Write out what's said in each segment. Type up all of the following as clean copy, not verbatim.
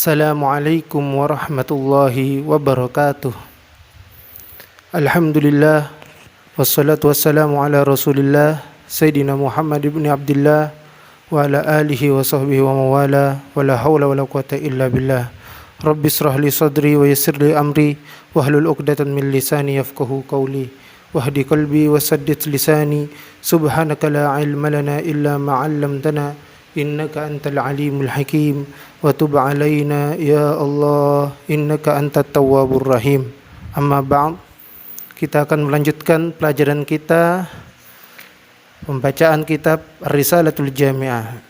Assalamualaikum warahmatullahi wabarakatuh. Alhamdulillah, wassalatu wassalamu ala rasulillah Sayyidina Muhammad ibn Abdullah wa ala alihi wa sahbihi wa mawala, wa la hawla wa la quwata illa billah. Rabbi israh li sadri wa yassir li amri wahlul uqdatan min lisani yafqahu qawli wahdi qalbi wa saddid lisani subhanaka la ilma lana illa ma 'allamtana innaka antal alimul hakim wa tub alaina ya Allah innaka antat tawwabur rahim. Amma ba'd, kita akan melanjutkan pelajaran kita, pembacaan kitab Ar-Risalatul Jami'ah.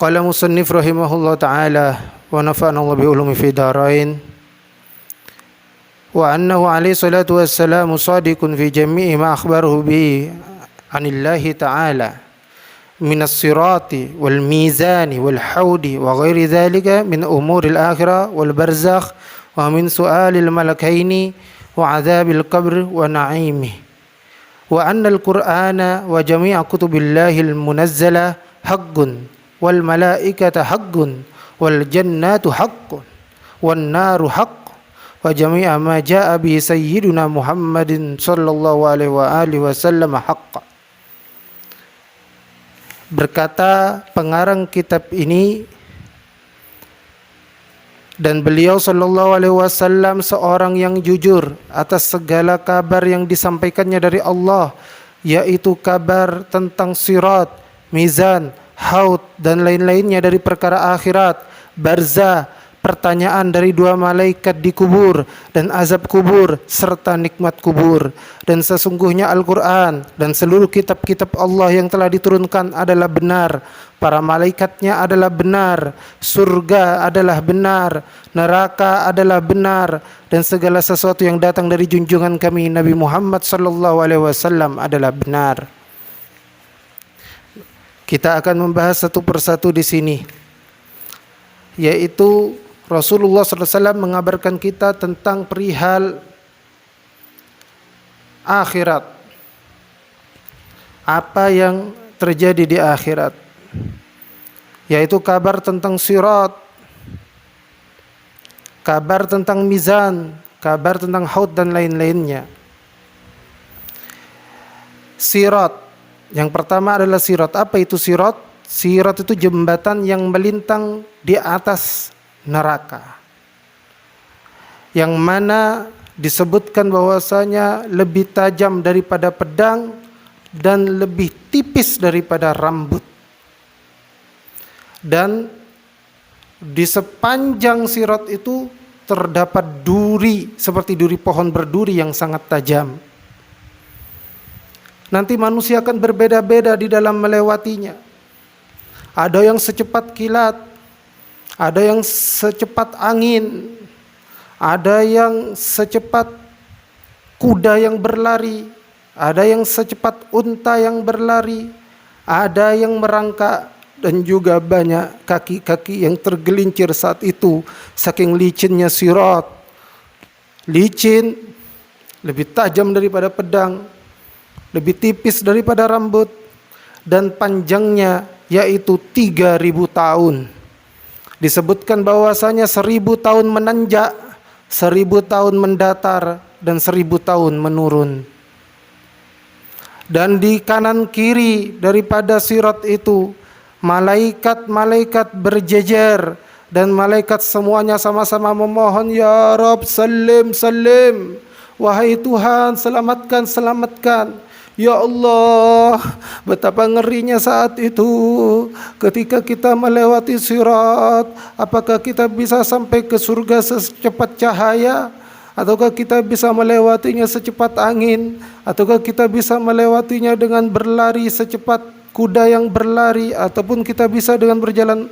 Qala musannif rahimahullah ta'ala wa nafa'ana Allah bi ulumi fi darain wa annahu alaihi salatu wassalamu sadiqun fi jami'i ma akhbarahu bi anillahi ta'ala minas sirati wal mizani wal haudi wa ghairi dhalika min umuril akhirah wal barzakh wa min su'alil malakaini wa adzabil qabr wa na'imih wa anna al-Qur'ana wa jami'a kutubillahi al-munazzala haqqun wal malaikata haqqun wal jannatu haqqun wan naru haqqun wa jami'a ma jaa'a bi sayyidina Muhammadin sallallahu alaihi wa alihi wasallam haqqan. Berkata pengarang kitab ini, dan beliau sallallahu alaihi wasallam seorang yang jujur atas segala kabar yang disampaikannya dari Allah, yaitu kabar tentang sirat, mizan, haud dan lain-lainnya dari perkara akhirat, barzah, pertanyaan dari dua malaikat di kubur dan azab kubur serta nikmat kubur. Dan sesungguhnya Al-Quran dan seluruh kitab-kitab Allah yang telah diturunkan adalah benar, para malaikatnya adalah benar, surga adalah benar, neraka adalah benar, dan segala sesuatu yang datang dari junjungan kami Nabi Muhammad sallallahu alaihi wasallam adalah benar. Kita akan membahas satu persatu di sini, yaitu Rasulullah SAW mengabarkan kita tentang perihal akhirat. Apa yang terjadi di akhirat, yaitu kabar tentang sirat, kabar tentang mizan, kabar tentang haud dan lain-lainnya. Sirat, yang pertama adalah sirat. Apa itu sirat? Sirat itu jembatan yang melintang di atas neraka, yang mana disebutkan bahwasanya lebih tajam daripada pedang dan lebih tipis daripada rambut. Dan di sepanjang sirat itu terdapat duri seperti duri pohon berduri yang sangat tajam. Nanti manusia akan berbeda-beda di dalam melewatinya. Ada yang secepat kilat, ada yang secepat angin, ada yang secepat kuda yang berlari, ada yang secepat unta yang berlari, ada yang merangkak, dan juga banyak kaki-kaki yang tergelincir saat itu saking licinnya sirat. Licin, lebih tajam daripada pedang, lebih tipis daripada rambut, dan panjangnya yaitu 3.000 tahun. Disebutkan bahwasanya 1.000 tahun menanjak, 1.000 tahun mendatar, dan 1.000 tahun menurun. Dan di kanan kiri daripada sirat itu malaikat-malaikat berjejer, dan malaikat semuanya sama-sama memohon, ya Rabb salim salim, Wahai Tuhan, selamatkan, selamatkan. Ya Allah, betapa ngerinya saat itu ketika kita melewati sirat. Apakah kita bisa sampai ke surga secepat cahaya? Ataukah kita bisa melewatinya secepat angin? Ataukah kita bisa melewatinya dengan berlari secepat kuda yang berlari? Ataupun kita bisa dengan berjalan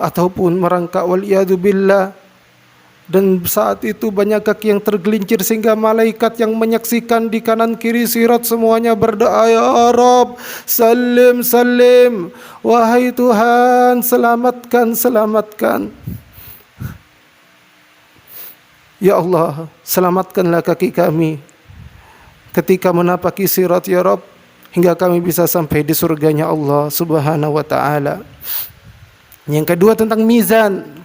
ataupun merangkak, waliyadzubillah. Dan saat itu banyak kaki yang tergelincir sehingga malaikat yang menyaksikan di kanan kiri sirat semuanya berdoa, ya Rabb, salim, salim. Wahai Tuhan, selamatkan, selamatkan. Ya Allah, selamatkanlah kaki kami ketika menapaki sirat, ya Rabb, hingga kami bisa sampai di surganya Allah Subhanahu wa ta'ala. Yang kedua tentang mizan.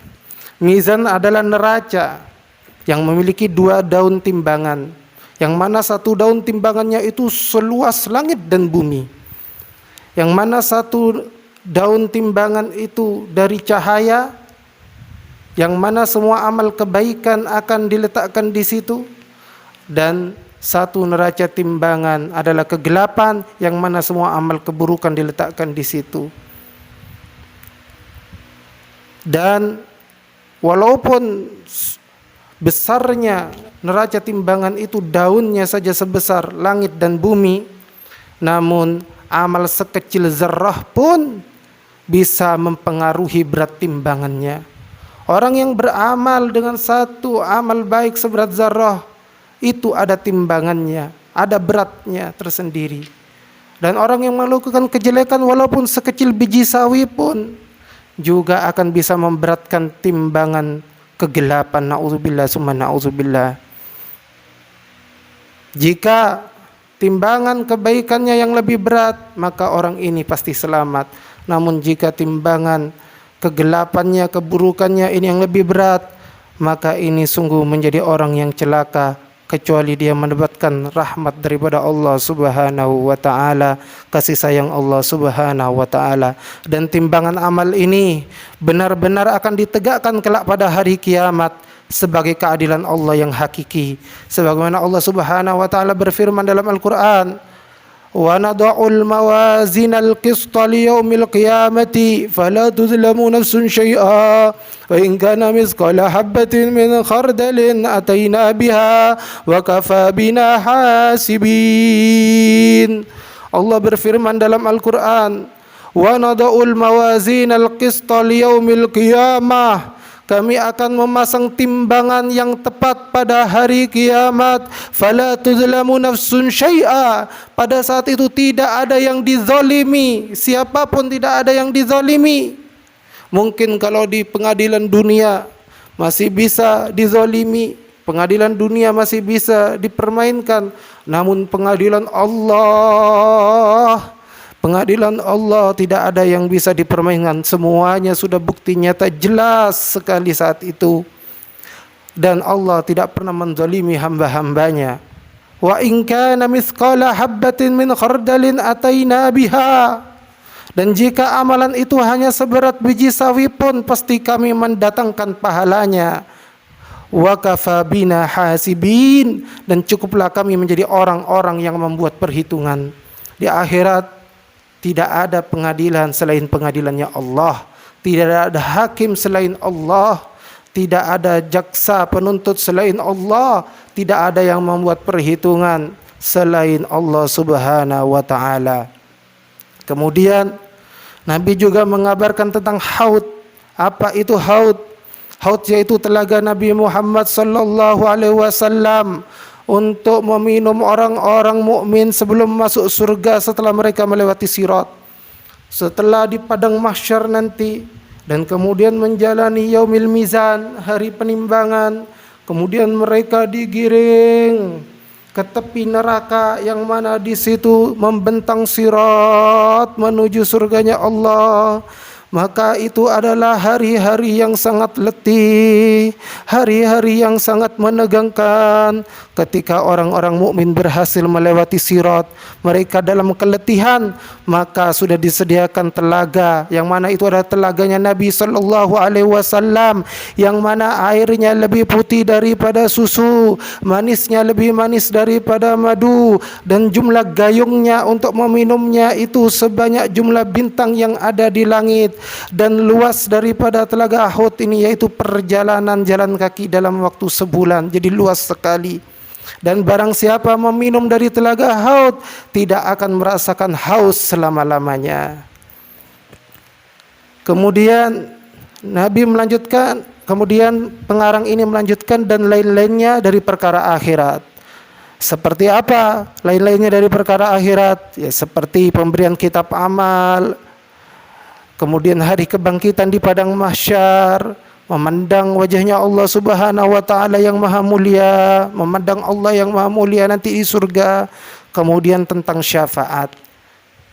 Mizan adalah neraca yang memiliki 2 daun timbangan, yang mana satu daun timbangannya itu seluas langit dan bumi, yang mana satu daun timbangan itu dari cahaya, yang mana semua amal kebaikan akan diletakkan di situ, dan satu neraca timbangan adalah kegelapan, yang mana semua amal keburukan diletakkan di situ. Dan walaupun besarnya neraca timbangan itu daunnya saja sebesar langit dan bumi, namun amal sekecil zarrah pun bisa mempengaruhi berat timbangannya. Orang yang beramal dengan satu amal baik seberat zarrah, itu ada timbangannya, ada beratnya tersendiri. Dan orang yang melakukan kejelekan walaupun sekecil biji sawi pun juga akan bisa memberatkan timbangan kegelapan. Na'udzubillah summa na'udzubillah. Jika timbangan kebaikannya yang lebih berat, maka orang ini pasti selamat. Namun jika timbangan kegelapannya, keburukannya ini yang lebih berat, maka ini sungguh menjadi orang yang celaka, kecuali dia mendapatkan rahmat daripada Allah Subhanahu wa ta'ala, kasih sayang Allah Subhanahu wa ta'ala. Dan timbangan amal ini benar-benar akan ditegakkan kelak pada hari kiamat sebagai keadilan Allah yang hakiki, sebagaimana Allah Subhanahu wa ta'ala berfirman dalam Al-Quran, wa nada'ul mawazinal qista liyaumil qiyamati fala tuzlamu nafsun syai'a wa in kana mithqala habatin min khardalin ataina biha wa kafa bina hasibin. Allah berfirman dalam Al-Quran, wa nada'ul mawazinal qista liyaumil qiyamah, kami akan memasang timbangan yang tepat pada hari kiamat. Fala tuzlamu nafsun syai'a, pada saat itu tidak ada yang dizalimi, siapapun tidak ada yang dizalimi. Mungkin kalau di pengadilan dunia masih bisa dizalimi, pengadilan dunia masih bisa dipermainkan, namun pengadilan Allah tidak ada yang bisa dipermainkan. Semuanya sudah bukti nyata jelas sekali saat itu. Dan Allah tidak pernah menzalimi hamba-hambanya. Wa in kana mithqala habbatin min khardalin ataina biha. Dan jika amalan itu hanya seberat biji sawi pun, pasti kami mendatangkan pahalanya. Wa kafa bina hasibin, dan cukuplah kami menjadi orang-orang yang membuat perhitungan. Di akhirat tidak ada pengadilan selain pengadilannya Allah. Tidak ada hakim selain Allah. Tidak ada jaksa penuntut selain Allah. Tidak ada yang membuat perhitungan selain Allah Subhanahu wa ta'ala. Kemudian Nabi juga mengabarkan tentang haud. Apa itu haud? Haud yaitu telaga Nabi Muhammad sallallahu alaihi wasallam untuk meminum orang-orang mukmin sebelum masuk surga setelah mereka melewati sirat, setelah di padang mahsyar nanti, dan kemudian menjalani yaumil mizan, hari penimbangan. Kemudian mereka digiring ke tepi neraka yang mana di situ membentang sirat menuju surganya Allah. maka itu adalah hari-hari yang sangat letih, hari-hari yang sangat menegangkan. Ketika orang-orang mukmin berhasil melewati sirat, mereka dalam keletihan, maka sudah disediakan telaga, yang mana itu adalah telaganya Nabi sallallahu alaihi wasallam, yang mana airnya lebih putih daripada susu, manisnya lebih manis daripada madu, dan jumlah gayungnya untuk meminumnya itu sebanyak jumlah bintang yang ada di langit. Dan luas daripada telaga Ahud ini yaitu perjalanan jalan kaki dalam waktu sebulan. Jadi luas sekali. Dan barang siapa meminum dari telaga Ahud tidak akan merasakan haus selama-lamanya. Kemudian Nabi melanjutkan, kemudian pengarang ini melanjutkan, dan lain-lainnya dari perkara akhirat. Seperti apa lain-lainnya dari perkara akhirat? Ya, seperti pemberian kitab amal, kemudian hari kebangkitan di padang mahsyar, memandang wajahnya Allah Subhanahu wa taala yang maha mulia, memandang Allah yang maha mulia nanti di surga. Kemudian tentang syafaat.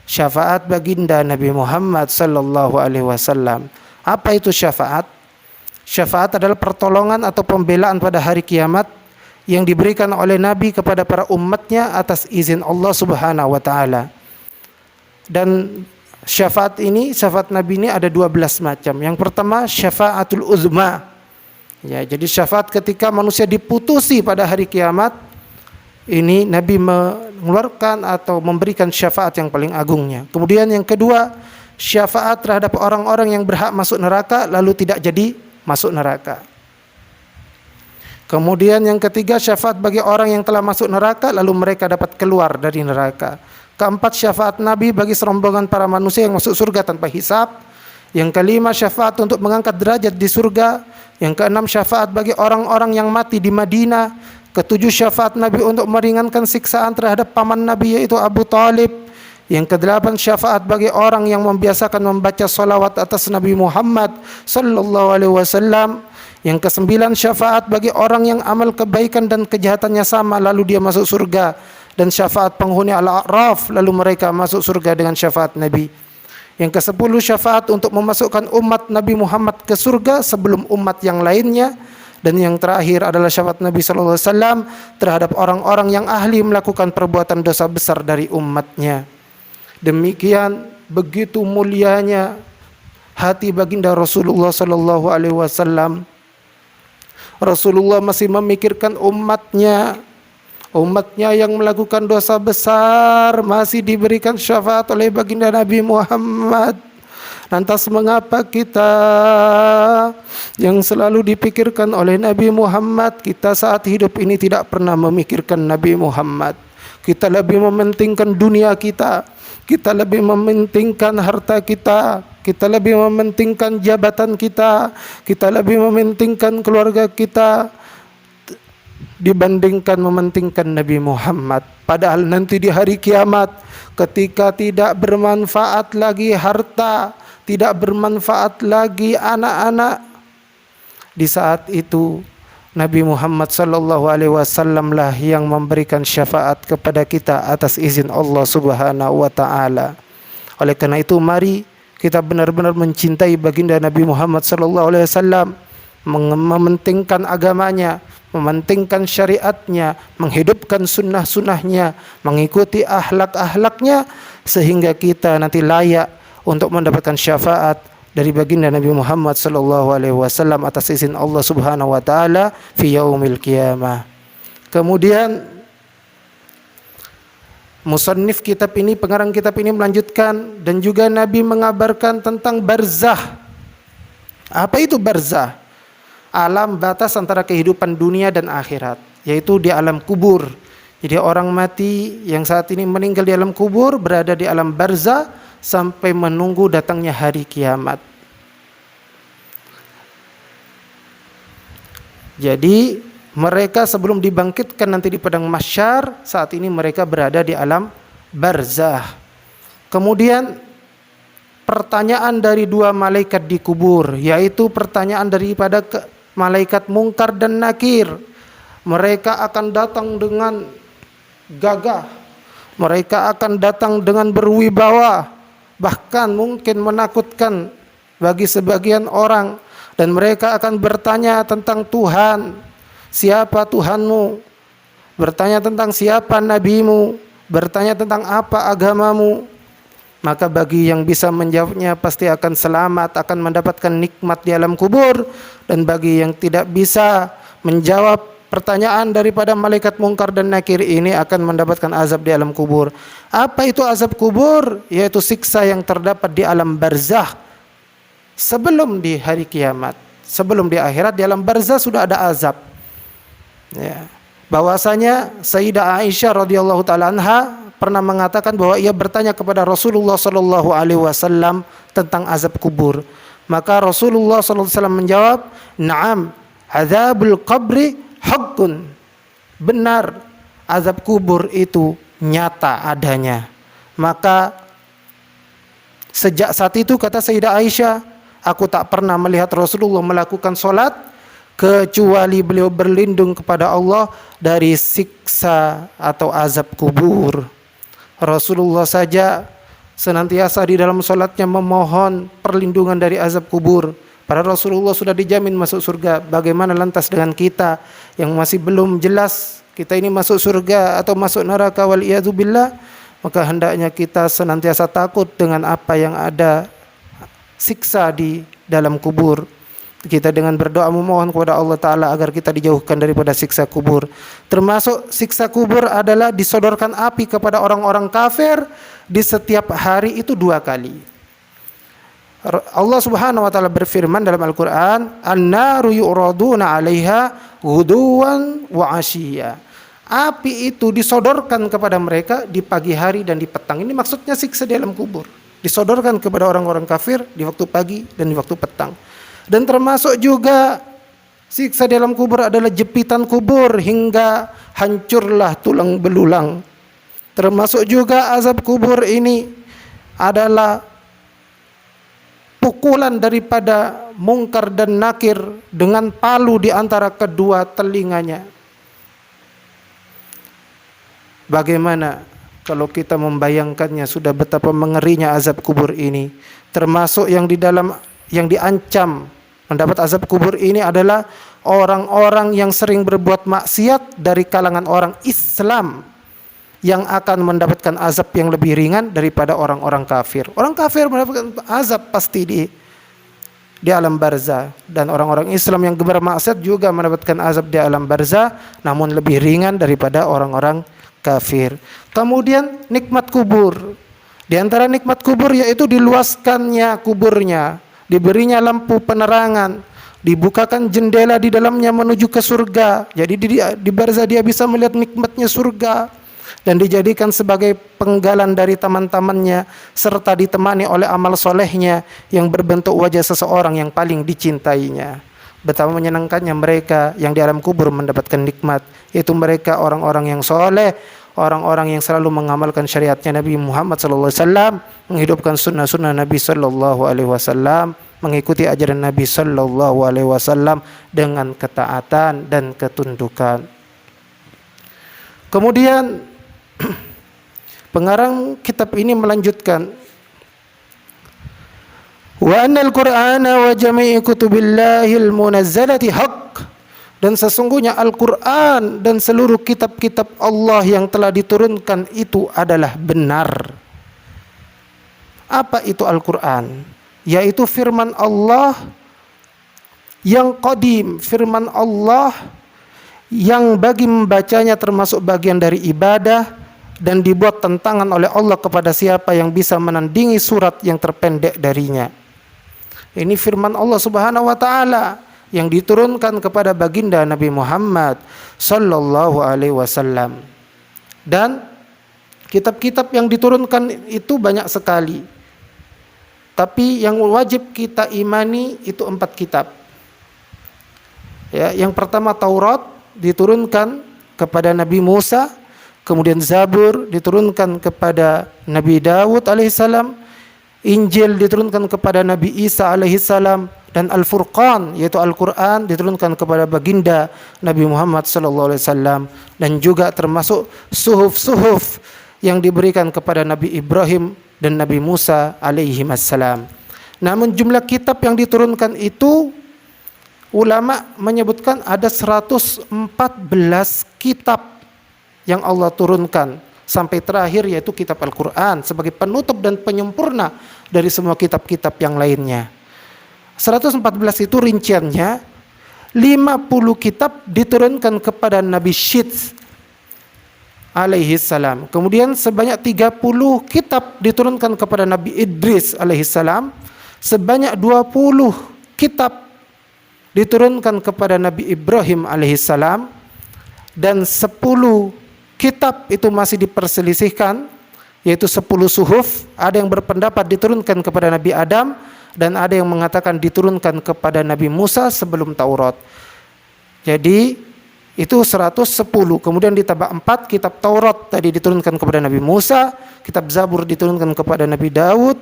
Syafaat baginda Nabi Muhammad sallallahu alaihi wasallam. Apa itu syafaat? Syafaat adalah pertolongan atau pembelaan pada hari kiamat yang diberikan oleh Nabi kepada para umatnya atas izin Allah Subhanahu wa taala. Dan syafaat ini, syafaat Nabi ini ada 12 macam. Yang pertama syafaatul uzma. Ya, jadi syafaat ketika manusia diputusi pada hari kiamat, ini Nabi mengeluarkan atau memberikan syafaat yang paling agungnya. Kemudian yang kedua, syafaat terhadap orang-orang yang berhak masuk neraka lalu tidak jadi masuk neraka. Kemudian yang ketiga, syafaat bagi orang yang telah masuk neraka lalu mereka dapat keluar dari neraka. Keempat, syafaat Nabi bagi serombongan para manusia yang masuk surga tanpa hisab. Yang kelima, syafaat untuk mengangkat derajat di surga. Yang keenam, syafaat bagi orang-orang yang mati di Madinah. Ketujuh, syafaat Nabi untuk meringankan siksaan terhadap paman Nabi yaitu Abu Talib. Yang kedelapan, syafaat bagi orang yang membiasakan membaca salawat atas Nabi Muhammad sallallahu alaihi wasallam. Yang kesembilan, syafaat bagi orang yang amal kebaikan dan kejahatannya sama lalu dia masuk surga. Dan syafaat penghuni Al-A'raf lalu mereka masuk surga dengan syafaat Nabi. Yang ke-10, syafaat untuk memasukkan umat Nabi Muhammad ke surga sebelum umat yang lainnya. Dan yang terakhir adalah syafaat Nabi sallallahu alaihi wasallam terhadap orang-orang yang ahli melakukan perbuatan dosa besar dari umatnya. Demikian begitu mulianya hati baginda Rasulullah sallallahu alaihi wasallam. Rasulullah masih memikirkan umatnya yang melakukan dosa besar masih diberikan syafaat oleh baginda Nabi Muhammad. Lantas mengapa kita yang selalu dipikirkan oleh Nabi Muhammad, kita saat hidup ini tidak pernah memikirkan Nabi Muhammad? Kita lebih mementingkan dunia kita, kita lebih mementingkan harta kita, kita lebih mementingkan jabatan kita, kita lebih mementingkan keluarga kita dibandingkan mementingkan Nabi Muhammad. Padahal nanti di hari kiamat ketika tidak bermanfaat lagi harta, tidak bermanfaat lagi anak-anak, di saat itu Nabi Muhammad sallallahu alaihi wasallam lah yang memberikan syafaat kepada kita atas izin Allah Subhanahu wa taala. Oleh karena itu mari kita benar-benar mencintai baginda Nabi Muhammad sallallahu alaihi wasallam, mementingkan agamanya, mementingkan syariatnya, menghidupkan sunnah-sunnahnya, mengikuti akhlak-akhlaknya, sehingga kita nanti layak untuk mendapatkan syafaat dari baginda Nabi Muhammad sallallahu alaihi wasallam atas izin Allah Subhanahu wa taala fi yaumil qiyamah. Kemudian musannif kitab ini, pengarang kitab ini melanjutkan, dan juga Nabi mengabarkan tentang barzah. Apa itu barzah? Alam batas antara kehidupan dunia dan akhirat, yaitu di alam kubur. Jadi orang mati yang saat ini meninggal di alam kubur berada di alam barzah sampai menunggu datangnya hari kiamat. Jadi mereka sebelum dibangkitkan nanti di padang mahsyar, saat ini mereka berada di alam barzah. Kemudian pertanyaan dari dua malaikat di kubur, yaitu pertanyaan daripada malaikat Mungkar dan Nakir. Mereka akan datang dengan gagah, mereka akan datang dengan berwibawa, bahkan mungkin menakutkan bagi sebagian orang, dan mereka akan bertanya tentang Tuhan, siapa Tuhanmu, bertanya tentang siapa nabimu, bertanya tentang apa agamamu. Maka bagi yang bisa menjawabnya pasti akan selamat, akan mendapatkan nikmat di alam kubur. Dan bagi yang tidak bisa menjawab pertanyaan daripada malaikat mungkar dan nakir ini akan mendapatkan azab di alam kubur. Apa itu azab kubur? Yaitu siksa yang terdapat di alam barzah sebelum di hari kiamat. Sebelum di akhirat, di alam barzah sudah ada azab. Ya. Bahwasanya Sayyidah Aisyah radhiyallahu taala anha pernah mengatakan bahwa ia bertanya kepada Rasulullah sallallahu alaihi wasallam tentang azab kubur. Maka Rasulullah sallallahu alaihi wasallam menjawab, "Na'am, azabul qabri haqqun." Benar, azab kubur itu nyata adanya. Maka sejak saat itu, kata Sayyidah Aisyah, aku tak pernah melihat Rasulullah melakukan sholat kecuali beliau berlindung kepada Allah dari siksa atau azab kubur. Rasulullah saja senantiasa di dalam sholatnya memohon perlindungan dari azab kubur. Padahal Rasulullah sudah dijamin masuk surga. Bagaimana lantas dengan kita yang masih belum jelas kita ini masuk surga atau masuk neraka, waliyadzubillah? Maka hendaknya kita senantiasa takut dengan apa yang ada siksa di dalam kubur. Kita dengan berdoa memohon kepada Allah Ta'ala agar kita dijauhkan daripada siksa kubur. Termasuk siksa kubur adalah disodorkan api kepada orang-orang kafir di setiap hari itu 2 kali. Allah Subhanahu wa taala berfirman dalam Al-Qur'an, "An-naru yu'raduna 'alaiha ghuduwan wa 'ashiyya." Api itu disodorkan kepada mereka di pagi hari dan di petang. Ini maksudnya siksa di alam kubur. Disodorkan kepada orang-orang kafir di waktu pagi dan di waktu petang. Dan termasuk juga siksa di dalam kubur adalah jepitan kubur hingga hancurlah tulang belulang. Termasuk juga azab kubur ini adalah pukulan daripada mungkar dan nakir dengan palu di antara kedua telinganya. Bagaimana kalau kita membayangkannya, sudah betapa mengerinya azab kubur ini. Termasuk yang diancam mendapat azab kubur ini adalah orang-orang yang sering berbuat maksiat dari kalangan orang Islam, yang akan mendapatkan azab yang lebih ringan daripada orang-orang kafir. Orang kafir mendapatkan azab pasti di alam barzah, dan orang-orang Islam yang bermaksiat juga mendapatkan azab di alam barzah, namun lebih ringan daripada orang-orang kafir. Kemudian nikmat kubur. Di antara nikmat kubur yaitu diluaskannya kuburnya, diberinya lampu penerangan, dibukakan jendela di dalamnya menuju ke surga. Jadi di barzah dia bisa melihat nikmatnya surga, dan dijadikan sebagai penggalan dari taman-tamannya, serta ditemani oleh amal solehnya yang berbentuk wajah seseorang yang paling dicintainya. Betapa menyenangkannya mereka yang di alam kubur mendapatkan nikmat, yaitu mereka orang-orang yang soleh, orang-orang yang selalu mengamalkan syariatnya Nabi Muhammad SAW, menghidupkan sunnah-sunnah Nabi SAW, mengikuti ajaran Nabi SAW dengan ketaatan dan ketundukan. Kemudian pengarang kitab ini melanjutkan, wa annal Qur'ana wa jami'i kutubillahil munazzalati haqq, dan sesungguhnya Al-Qur'an dan seluruh kitab-kitab Allah yang telah diturunkan itu adalah benar. Apa itu Al-Qur'an? Yaitu firman Allah yang qadim, firman Allah yang bagi membacanya termasuk bagian dari ibadah, dan dibuat tentangan oleh Allah kepada siapa yang bisa menandingi surat yang terpendek darinya. Ini firman Allah Subhanahu wa taala yang diturunkan kepada baginda Nabi Muhammad sallallahu alaihi wasallam. Dan kitab-kitab yang diturunkan itu banyak sekali. Tapi yang wajib kita imani itu 4 kitab. Ya, yang pertama Taurat diturunkan kepada Nabi Musa, kemudian Zabur diturunkan kepada Nabi Dawud alaihissalam, Injil diturunkan kepada Nabi Isa alaihissalam, dan Al-Furqan yaitu Al-Quran diturunkan kepada baginda Nabi Muhammad sallallahu alaihi wasallam, dan juga termasuk suhuf yang diberikan kepada Nabi Ibrahim dan Nabi Musa alaihi wassalam. Namun jumlah kitab yang diturunkan itu ulama menyebutkan ada 114 kitab yang Allah turunkan sampai terakhir, yaitu kitab Al-Quran sebagai penutup dan penyempurna dari semua kitab-kitab yang lainnya. 114 itu rinciannya, 50 kitab diturunkan kepada Nabi Syed alaihi salam. Kemudian sebanyak 30 kitab diturunkan kepada Nabi Idris alaihi salam. Sebanyak 20 kitab diturunkan kepada Nabi Ibrahim alaihi salam. Dan 10 kitab itu masih diperselisihkan, yaitu 10 suhuf. Ada yang berpendapat diturunkan kepada Nabi Adam, dan ada yang mengatakan diturunkan kepada Nabi Musa sebelum Taurat. Jadi itu 110. Kemudian ditambah 4 kitab Taurat tadi diturunkan kepada Nabi Musa, kitab Zabur diturunkan kepada Nabi Daud,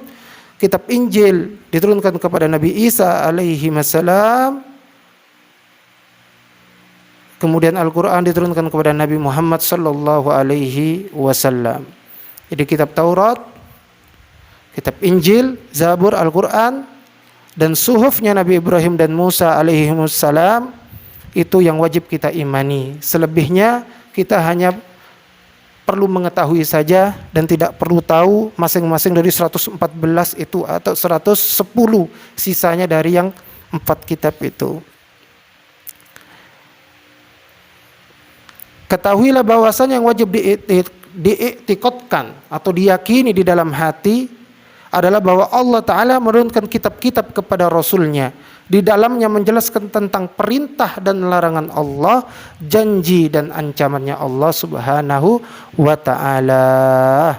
kitab Injil diturunkan kepada Nabi Isa alaihi wassalam. Kemudian Al-Quran diturunkan kepada Nabi Muhammad sallallahu alaihi wasallam. Jadi kitab Taurat, kitab Injil, Zabur, Al-Quran, dan suhufnya Nabi Ibrahim dan Musa alaihi wassalam itu yang wajib kita imani. Selebihnya kita hanya perlu mengetahui saja dan tidak perlu tahu masing-masing dari 114 itu atau 110 sisanya dari yang 4 kitab itu. Ketahuilah bahwasanya yang wajib diiktikadkan atau diyakini di dalam hati adalah bahwa Allah Ta'ala menurunkan kitab-kitab kepada Rasulnya. Di dalamnya menjelaskan tentang perintah dan larangan Allah, janji dan ancamannya Allah Subhanahu wa Ta'ala.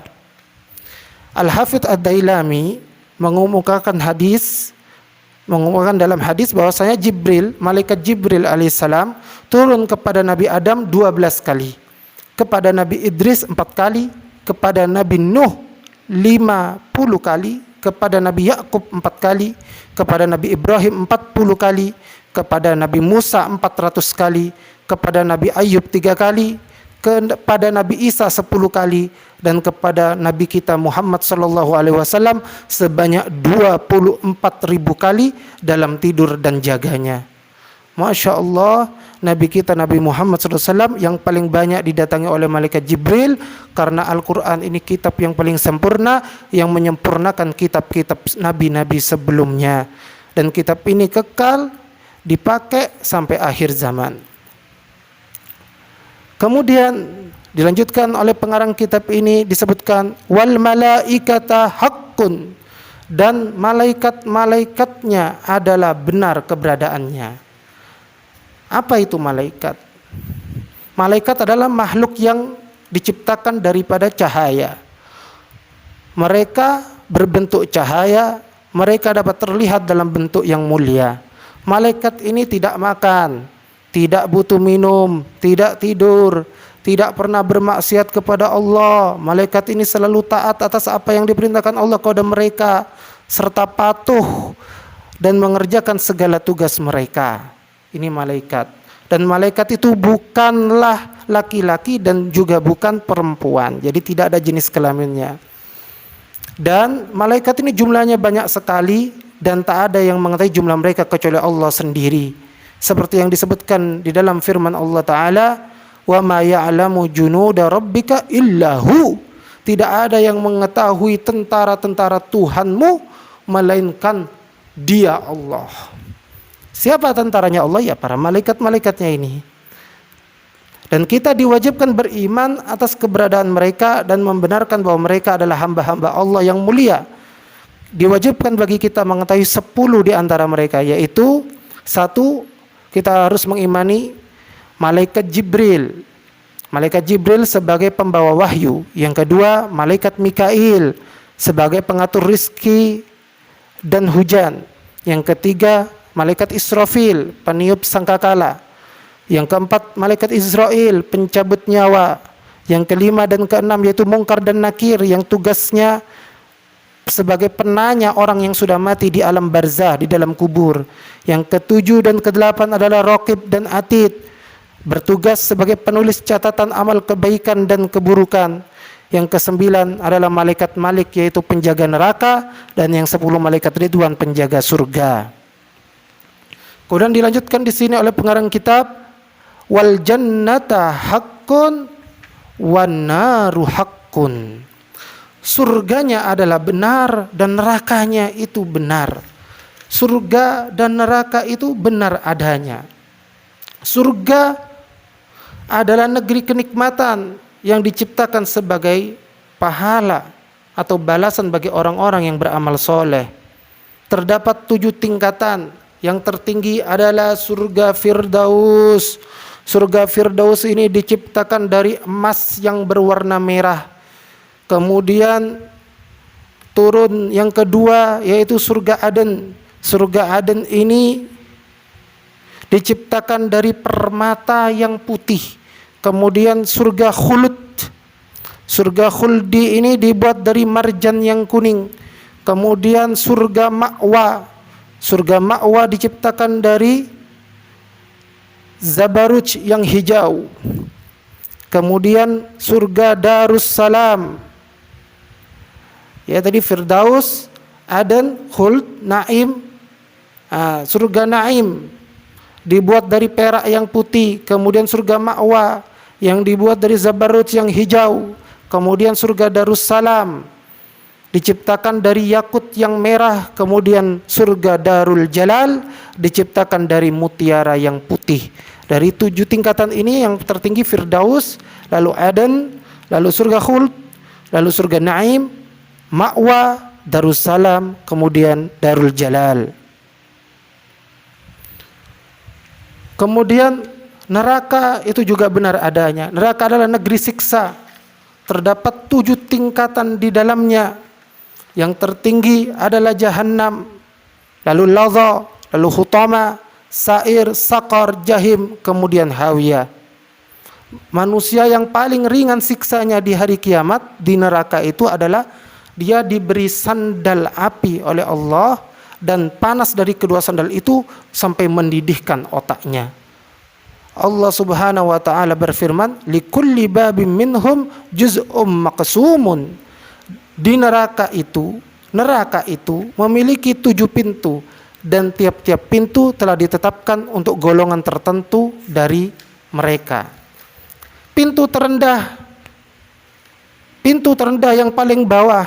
Al-Hafidh Ad-Dailami mengumumkan dalam hadis bahwasanya malaikat Jibril alaihissalam turun kepada Nabi Adam 12 kali, kepada Nabi Idris 4 kali, kepada Nabi Nuh 50 kali, kepada Nabi Yakub 4 kali, kepada Nabi Ibrahim 40 kali, kepada Nabi Musa 400 kali, kepada Nabi Ayub 3 kali, kepada Nabi Isa 10 kali, dan kepada Nabi kita Muhammad sallallahu alaihi wasallam sebanyak 24.000 kali dalam tidur dan jaganya. Masya Allah, Nabi kita Nabi Muhammad SAW yang paling banyak didatangi oleh malaikat Jibril, karena Al-Quran ini kitab yang paling sempurna, yang menyempurnakan kitab-kitab nabi-nabi sebelumnya. Dan kitab ini kekal dipakai sampai akhir zaman. Kemudian dilanjutkan oleh pengarang kitab ini, disebutkan wal malaikata haqqun, dan malaikat-malaikatnya adalah benar keberadaannya. Apa itu malaikat? Malaikat adalah makhluk yang diciptakan daripada cahaya. Mereka berbentuk cahaya, mereka dapat terlihat dalam bentuk yang mulia. Malaikat ini tidak makan, tidak butuh minum, tidak tidur, tidak pernah bermaksiat kepada Allah. Malaikat ini selalu taat atas apa yang diperintahkan Allah kepada mereka, serta patuh dan mengerjakan segala tugas mereka. Ini malaikat. Dan malaikat itu bukanlah laki-laki dan juga bukan perempuan. Jadi tidak ada jenis kelaminnya. Dan malaikat ini jumlahnya banyak sekali, dan tak ada yang mengetahui jumlah mereka kecuali Allah sendiri. Seperti yang disebutkan di dalam firman Allah Ta'ala, wa ma ya'lamu junuda rabbika illahu. Tidak ada yang mengetahui tentara-tentara Tuhanmu melainkan Dia Allah. Siapa tentaranya Allah? Ya para malaikat-malaikatnya ini. Dan kita diwajibkan beriman atas keberadaan mereka dan membenarkan bahwa mereka adalah hamba-hamba Allah yang mulia. Diwajibkan bagi kita mengetahui 10 di antara mereka, yaitu 1, kita harus mengimani malaikat Jibril. Malaikat Jibril sebagai pembawa wahyu. Yang kedua, malaikat Mikail sebagai pengatur rizki dan hujan. Yang ketiga, malaikat Israfil, peniup sangkakala. Yang keempat, malaikat Israel, pencabut nyawa. Yang kelima dan keenam yaitu Mungkar dan Nakir, yang tugasnya sebagai penanya orang yang sudah mati di alam barzah, di dalam kubur. Yang ketujuh dan kedelapan adalah Raqib dan Atid, bertugas sebagai penulis catatan amal kebaikan dan keburukan. Yang ke-9 adalah malaikat Malik, yaitu penjaga neraka, dan yang 10 malaikat Ridwan, penjaga surga. Kemudian dilanjutkan di sini oleh pengarang kitab, wal jannata haqqun wan naru haqqun. Surganya adalah benar dan nerakanya itu benar. Surga dan neraka itu benar adanya. Surga adalah negeri kenikmatan yang diciptakan sebagai pahala atau balasan bagi orang-orang yang beramal soleh. Terdapat 7 tingkatan. Yang tertinggi adalah surga Firdaus. Surga Firdaus ini diciptakan dari emas yang berwarna merah. Kemudian turun yang kedua yaitu surga Aden. Surga Aden ini diciptakan dari permata yang putih. Kemudian surga Khuld. Surga Khuldi ini dibuat dari marjan yang kuning. Kemudian surga Ma'wa. Surga Ma'wa diciptakan dari zabaruj yang hijau. Kemudian surga Darussalam, ya tadi Firdaus, Aden, Khuld, Naim. Surga Naim dibuat dari perak yang putih. Kemudian surga Ma'wa yang dibuat dari zabaruj yang hijau. Kemudian surga Darussalam diciptakan dari yakut yang merah. Kemudian surga Darul Jalal diciptakan dari mutiara yang putih. Dari 7 tingkatan ini yang tertinggi Firdaus, lalu Aden, lalu surga Khuld, lalu surga Naim, Ma'wa, Darussalam, kemudian Darul Jalal. Kemudian neraka itu juga benar adanya. Neraka adalah negeri siksa. Terdapat 7 tingkatan di dalamnya. Yang tertinggi adalah Jahannam, lalu Ladha, lalu Hutama, Sa'ir, Saqar, Jahim, kemudian Hawiyah. Manusia yang paling ringan siksanya di hari kiamat di neraka itu adalah dia diberi sandal api oleh Allah, dan panas dari kedua sandal itu sampai mendidihkan otaknya. Allah Subhanahu wa taala berfirman, likulli babim minhum juz'um maqsumun. Di neraka itu memiliki 7 pintu, dan tiap-tiap pintu telah ditetapkan untuk golongan tertentu dari mereka. Pintu terendah yang paling bawah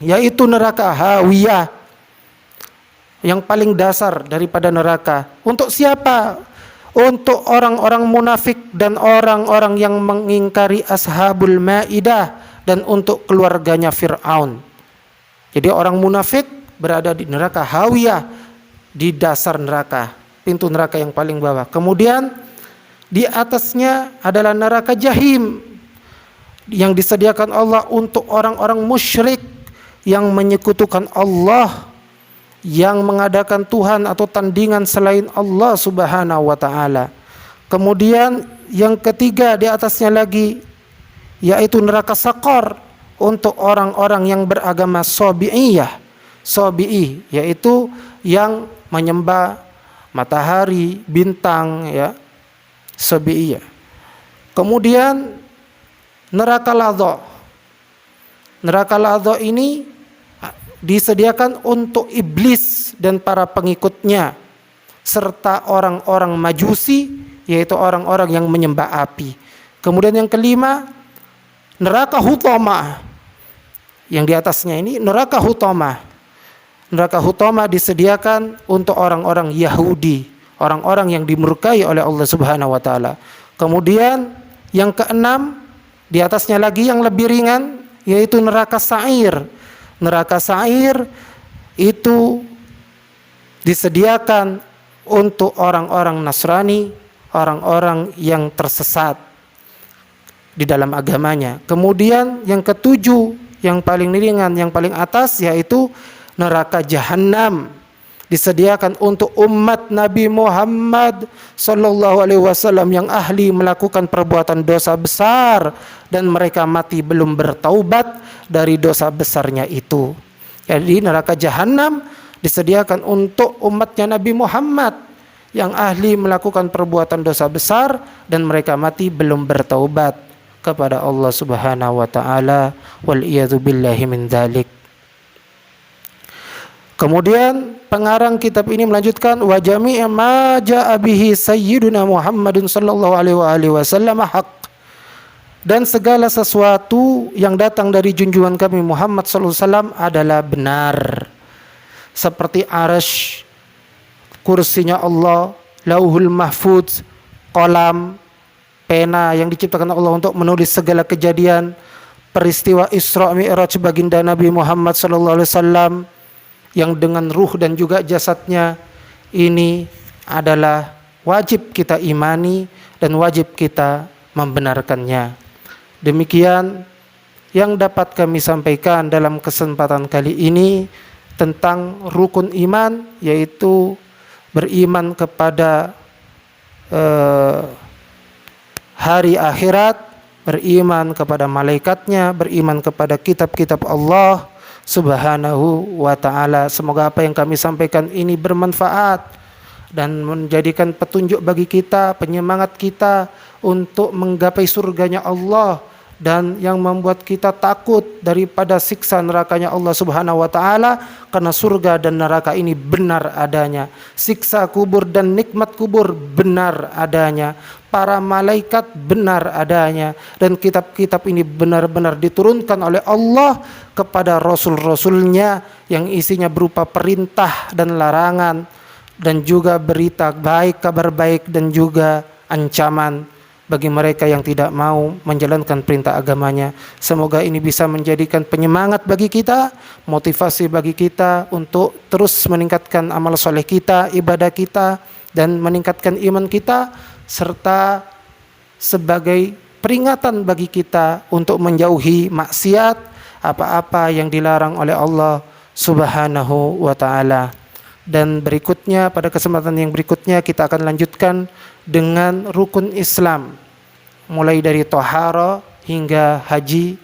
yaitu neraka Hawiyah, yang paling dasar daripada neraka. Untuk siapa? Untuk orang-orang munafik dan orang-orang yang mengingkari Ashabul Maidah, dan untuk keluarganya Fir'aun. Jadi orang munafik berada di neraka Hawiyah, di dasar neraka, pintu neraka yang paling bawah. Kemudian di atasnya adalah neraka Jahim, yang disediakan Allah untuk orang-orang musyrik yang menyekutukan Allah, yang mengadakan Tuhan atau tandingan selain Allah Subhanahu wa taala. Kemudian yang ketiga di atasnya lagi yaitu neraka Saqar, untuk orang-orang yang beragama Sabi'iyah. Sabi'i yaitu yang menyembah matahari, bintang, ya, Sabi'iyah. Kemudian neraka Ladha. Neraka Ladha ini disediakan untuk iblis dan para pengikutnya, serta orang-orang Majusi, yaitu orang-orang yang menyembah api. Kemudian yang kelima, neraka Hutama. Yang di atasnya ini neraka Hutama. Neraka Hutama disediakan untuk orang-orang Yahudi, orang-orang yang dimurkai oleh Allah Subhanahu wa taala. Kemudian yang keenam, di atasnya lagi yang lebih ringan, yaitu neraka Sa'ir. Neraka Sa'ir itu disediakan untuk orang-orang Nasrani, orang-orang yang tersesat di dalam agamanya. Kemudian yang ketujuh, yang paling ringan, yang paling atas, yaitu neraka Jahannam, disediakan untuk umat Nabi Muhammad sallallahu alaihi wasallam yang ahli melakukan perbuatan dosa besar dan mereka mati belum bertaubat dari dosa besarnya itu. Jadi neraka Jahannam disediakan untuk umatnya Nabi Muhammad yang ahli melakukan perbuatan dosa besar dan mereka mati belum bertaubat. kepada Allah Subhanahu wa taala, wal iyadzu billahi min dzalik. Kemudian pengarang kitab ini melanjutkan, wa jami'a ma jaa'a bihi sayyiduna Muhammadun sallallahu alaihi wasallam haq. Dan segala sesuatu yang datang dari junjungan kami Muhammad sallallahu alaihi wasallam adalah benar. Seperti arsy, kursinya Allah, lauhul mahfuz, qalam, pena yang diciptakan Allah untuk menulis segala kejadian, peristiwa Isra Mi'raj baginda Nabi Muhammad sallallahu alaihi wasallam yang dengan ruh dan juga jasadnya, ini adalah wajib kita imani dan wajib kita membenarkannya. Demikian yang dapat kami sampaikan dalam kesempatan kali ini tentang rukun iman, yaitu beriman kepada hari akhirat, beriman kepada malaikatnya, beriman kepada kitab-kitab Allah Subhanahu wa ta'ala. Semoga apa yang kami sampaikan ini bermanfaat dan menjadikan petunjuk bagi kita, penyemangat kita untuk menggapai surganya Allah, dan yang membuat kita takut daripada siksa nerakanya Allah Subhanahu wa ta'ala, karena surga dan neraka ini benar adanya, siksa kubur dan nikmat kubur benar adanya, para malaikat benar adanya, dan kitab-kitab ini benar-benar diturunkan oleh Allah kepada rasul-rasulnya yang isinya berupa perintah dan larangan, dan juga berita baik, kabar baik, dan juga ancaman bagi mereka yang tidak mau menjalankan perintah agamanya. Semoga ini bisa menjadikan penyemangat bagi kita, motivasi bagi kita untuk terus meningkatkan amal soleh kita, ibadah kita, dan meningkatkan iman kita, serta sebagai peringatan bagi kita untuk menjauhi maksiat, apa-apa yang dilarang oleh Allah Subhanahu wa ta'ala. Dan berikutnya, pada kesempatan yang berikutnya, kita akan lanjutkan dengan rukun Islam, mulai dari tohara hingga haji.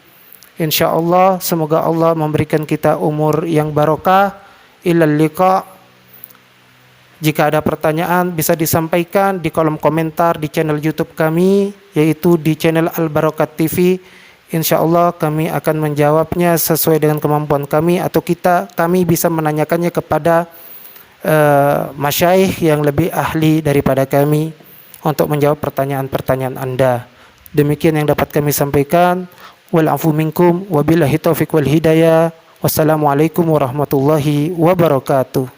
InsyaAllah, semoga Allah memberikan kita umur yang barokah. Ilal liqa. Jika ada pertanyaan bisa disampaikan di kolom komentar di channel YouTube kami, yaitu di channel Al Barokat TV. InsyaAllah kami akan menjawabnya sesuai dengan kemampuan kami, atau kami bisa menanyakannya kepada masyayikh yang lebih ahli daripada kami untuk menjawab pertanyaan-pertanyaan Anda. Demikian yang dapat kami sampaikan. Wal afu minkum wabillahi taufiq wal hidayah. Wassalamualaikum warahmatullahi wabarakatuh.